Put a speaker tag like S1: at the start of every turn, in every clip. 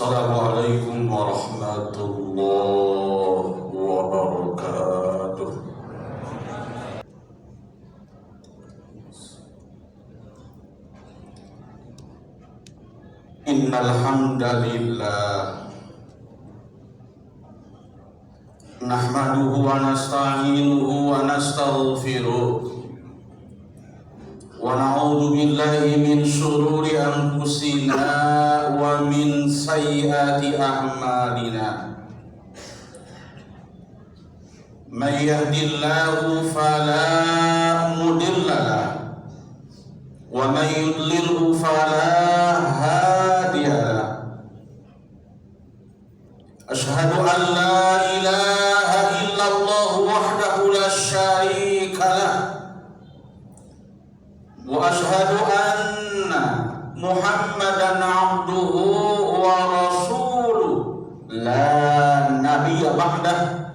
S1: Assalamualaikum warahmatullahi wabarakatuh. Innal hamdalillah nahmaduhu wa nasta'inuhu wa nastaghfiruh wa na'udzu billahi min shururi anfusina wa min sayyiati a'malina. May yahdihillahu fala mudilla lahu wa may yudlilhu fala hadiya lahu. Ashhadu an la ilaha illallah wahdahu la syarika lahu wa ashhadu anna Muhammadan abduhu wa rasuluh la nabiyya ba'dah.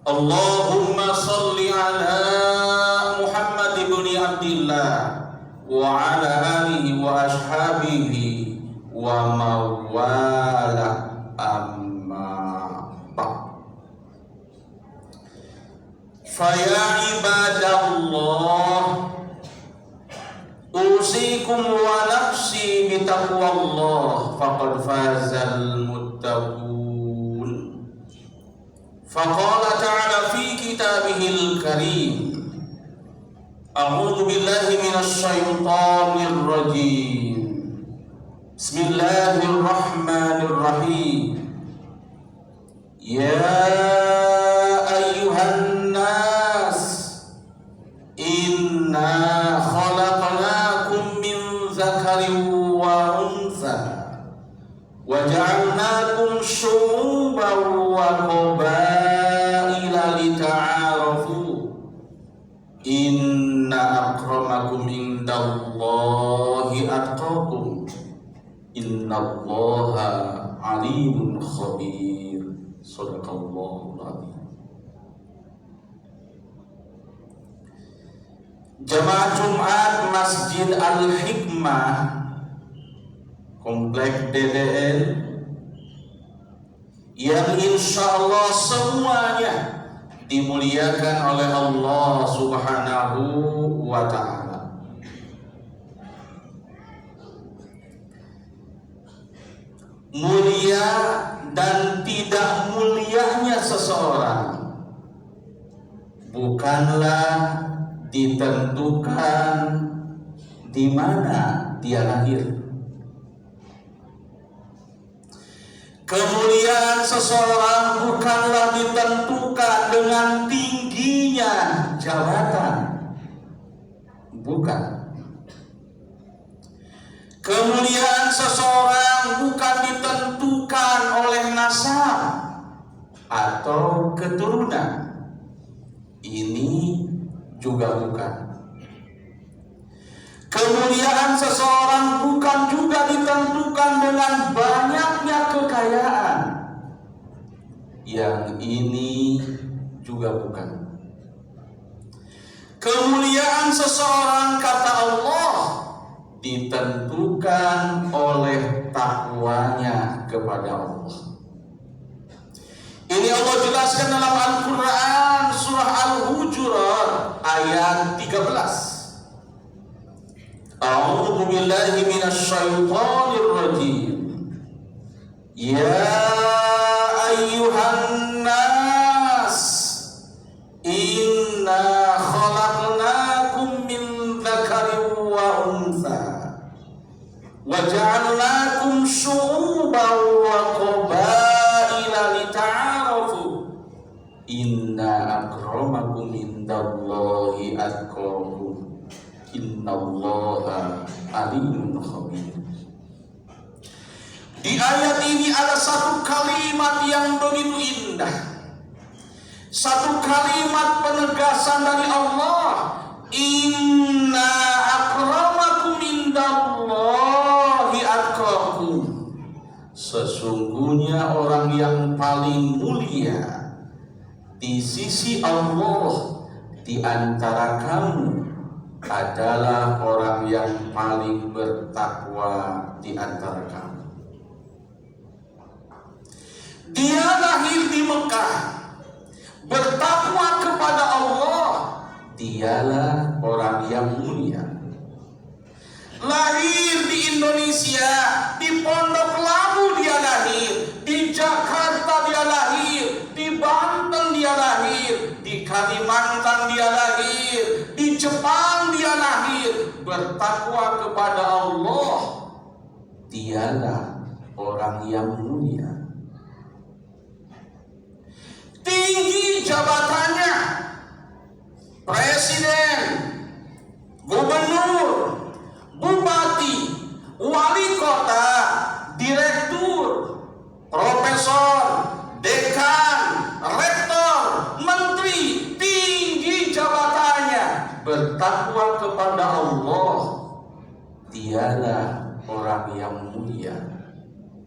S1: Allahumma salli ala Muhammad ibn Abdillah wa ala alihi wa ashabihi wa mawala amma ba'd. Faya ibadallah usikum wa nafsi bitaqwallah faqad fazal muttaqun. Faqala ta'ala fi kitabihil karim, a'udzu billahi minasy syaithanir rajim. Bismillahirrahmanirrahim. Ya ayyuhan nas inna khalaqnakum min dzakarin wa untha wa ja'alnakum syu'uban wa qabaila lita'arafu inna akramakum indallahi atqakum innallaha alimun khabir. Shadaqallahul adzim. Jamaah Jumat Masjid Al-Hikmah Komplek DDN yang insyaallah semuanya dimuliakan oleh Allah Subhanahu wa ta'ala. Mulia dan tidak mulianya seseorang bukanlah ditentukan di mana dia lahir. Kemuliaan seseorang bukanlah ditentukan dengan tingginya jabatan. Bukan. Kemuliaan seseorang bukan ditentukan oleh nasab atau keturunan. Ini juga bukan. Kemuliaan seseorang bukan juga ditentukan dengan banyaknya kekayaan. Yang ini juga bukan. Kemuliaan seseorang, kata Allah, ditentukan oleh takwanya kepada Allah. Ini Allah jelaskan dalam Al-Quran surah Al-Hujurat ayat 13. A'udzu billahi minasy syaithanir rajim. Ya ayyuhan nas inna khalaqnakum min dzakarin wa untha wa ja'alnakum syu'uban wa qabaila lita'arafu inna akramakum indallahi atqakum innallaha alimun khabir. Di ayat ini ada satu kalimat yang begitu indah, satu kalimat penegasan dari Allah. Inna akramakum indallahi atqakum. Sesungguhnya orang yang paling mulia di sisi Allah di antara kamu adalah orang yang paling bertakwa di antara kamu. Dia lahir di Mekah, bertakwa kepada Allah, dialah orang yang mulia. Lahir di Indonesia, di Pondok Labu dia lahir, di Jakarta dia lahir, di Banten dia lahir, di Kalimantan dia lahir, di Jepang dia lahir, bertakwa kepada Allah, dialah orang yang mulia. Tinggi jabatannya, presiden, gubernur, bupati, wali kota, direktur, profesor, dekan, rektor, menteri, tinggi jabatannya, bertakwa kepada Allah, dialah orang yang mulia.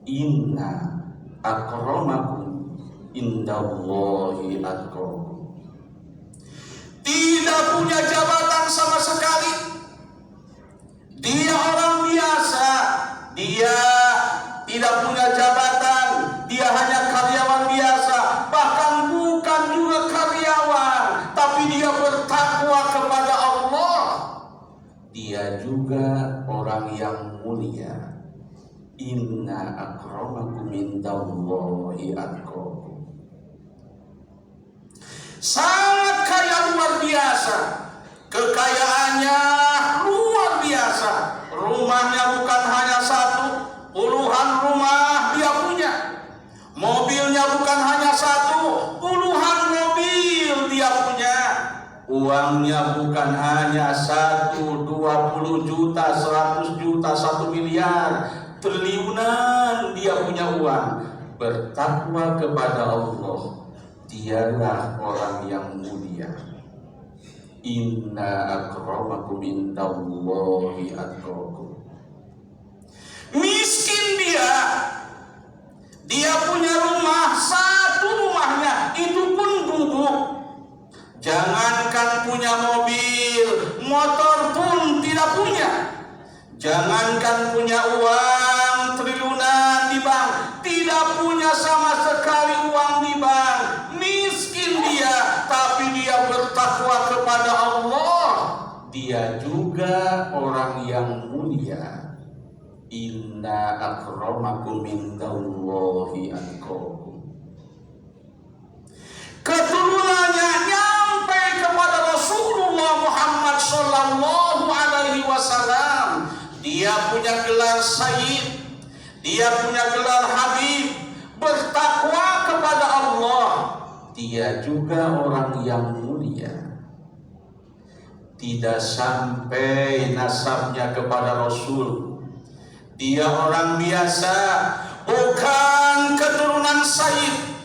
S1: Inna akramakum indallahi atqakum. Tidak punya jabatan sama sekali, dia orang biasa, dia tidak punya jabatan, dia hanya karyawan biasa, bahkan bukan juga karyawan, tapi dia bertakwa kepada Allah, dia juga orang yang mulia. Inna akramakum indallahi atqakum. Sangat kaya luar biasa, kekayaannya luar biasa. Rumahnya bukan hanya satu, puluhan rumah dia punya. Mobilnya bukan hanya satu, puluhan mobil dia punya. Uangnya bukan hanya 1, 20 juta, 100 juta, 1 miliar, triliunan dia punya uang. Bertakwa kepada Allah, dialah orang yang mulia. Inna akramakum indallahi atqakum. Miskin dia punya rumah, satu rumahnya itu pun gubuk. Jangankan punya mobil, motor pun tidak punya. Jangankan punya uang triliunan di bank, tidak punya sama sekali uang di bank. Miskin dia, tapi dia bertakwa kepada Allah, dia juga orang yang mulia. Inna akramakum indallahi atqakum. Keturunannya nyampe kepada Rasulullah Muhammad sallallahu alaihi wasallam. Dia punya gelar Sayyid, dia punya gelar Habib, bertakwa kepada Allah. Dia juga orang yang mulia. Tidak sampai nasabnya kepada Rasul. Dia orang biasa, bukan keturunan Sayyid,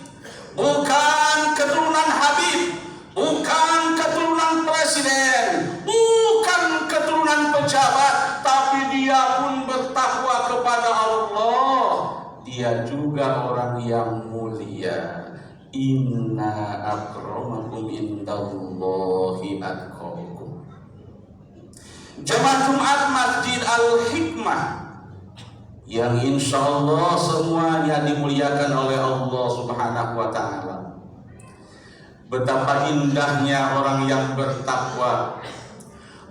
S1: bukan keturunan Habib, bukan keturunan presiden, bukan keturunan pejabat, tapi dia pun bertakwa kepada Allah. Dia juga orang yang mulia. Inna akramakum indallahi atqakum. Jemaah Jumat Masjid Al-Hikmah yang insya Allah semuanya dimuliakan oleh Allah Subhanahu wa Ta'ala. Betapa indahnya orang yang bertakwa,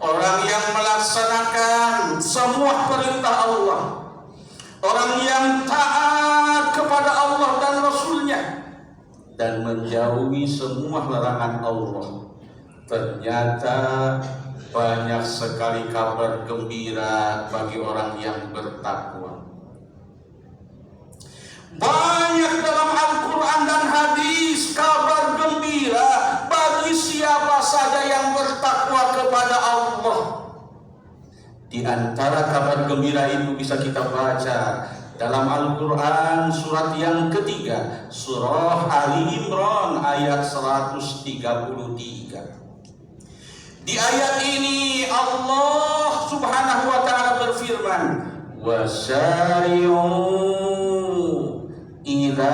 S1: orang yang melaksanakan semua perintah Allah, orang yang taat kepada Allah dan Rasulnya, dan menjauhi semua larangan Allah. Ternyata banyak sekali kabar gembira bagi orang yang bertakwa. Banyak dalam Al-Quran dan hadis kabar gembira bagi siapa saja yang bertakwa kepada Allah. Di antara kabar gembira itu bisa kita baca dalam Al-Quran surat yang ketiga, surah Ali Imran ayat 133. Di ayat ini Allah Subhanahu wa Ta'ala berfirman, wasari'u ila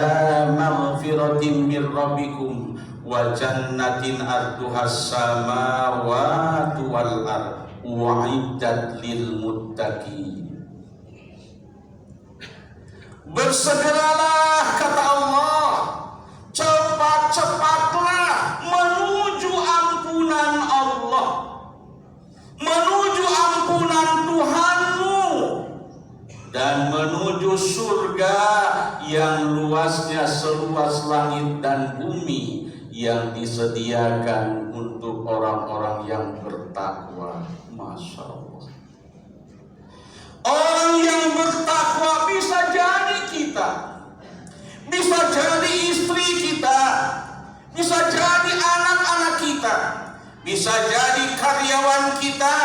S1: maghfiratin min rabbikum wa jannatin arduhas samawati wal ardh wa'iddat lil muttaqin. Bersegeralah, kata Allah, dan menuju surga yang luasnya seluas langit dan bumi, yang disediakan untuk orang-orang yang bertakwa. Masya Allah. Orang yang bertakwa bisa jadi kita, bisa jadi istri kita, bisa jadi anak-anak kita, bisa jadi karyawan kita,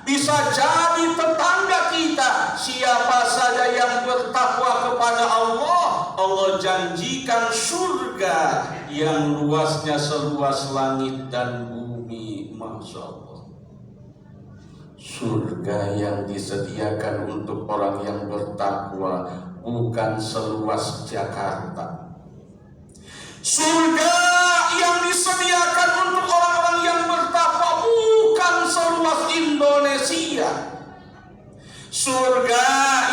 S1: bisa jadi tetangga kita. Siapa saja yang bertakwa kepada Allah, Allah janjikan surga yang luasnya seluas langit dan bumi. Masya Allah. Surga yang disediakan untuk orang yang bertakwa bukan seluas Jakarta. Surga yang disediakan untuk orang-orang yang bertakwa bukan seluas Indonesia. Surga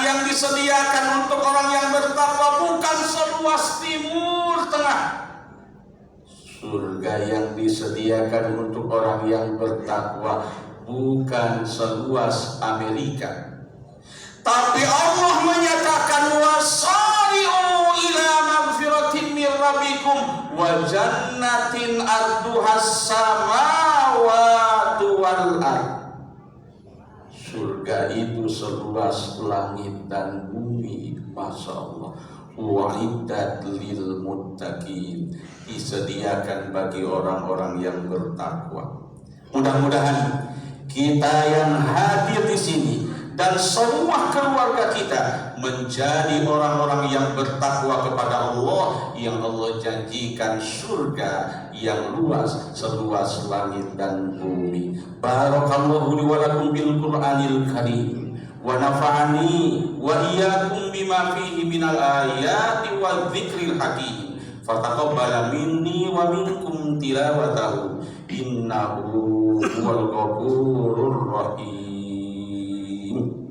S1: yang disediakan untuk orang yang bertakwa bukan seluas Timur Tengah. Surga yang disediakan untuk orang yang bertakwa bukan seluas Amerika. Tapi Allah menyatakan wasari'u ila magfiratin min rabbikum wa jannatin arduhas samawati wal ardh. Surga itu seluas langit dan bumi. Masya Allah. Wa'iddat lil muttaqin, disediakan bagi orang-orang yang bertakwa. Mudah-mudahan kita yang hadir di sini dan semua keluarga kita menjadi orang-orang yang bertakwa kepada Allah, yang Allah janjikan surga yang luas seluas langit dan bumi. Barakallahu li wa lakum bil Qur'anil Karim wa nafa'ani wa iyyakum bima fihi minal ayati wa dzikril hakim. Fataqabbal minni wa minkum tilawatahu innahu huwal ghafurur rahim.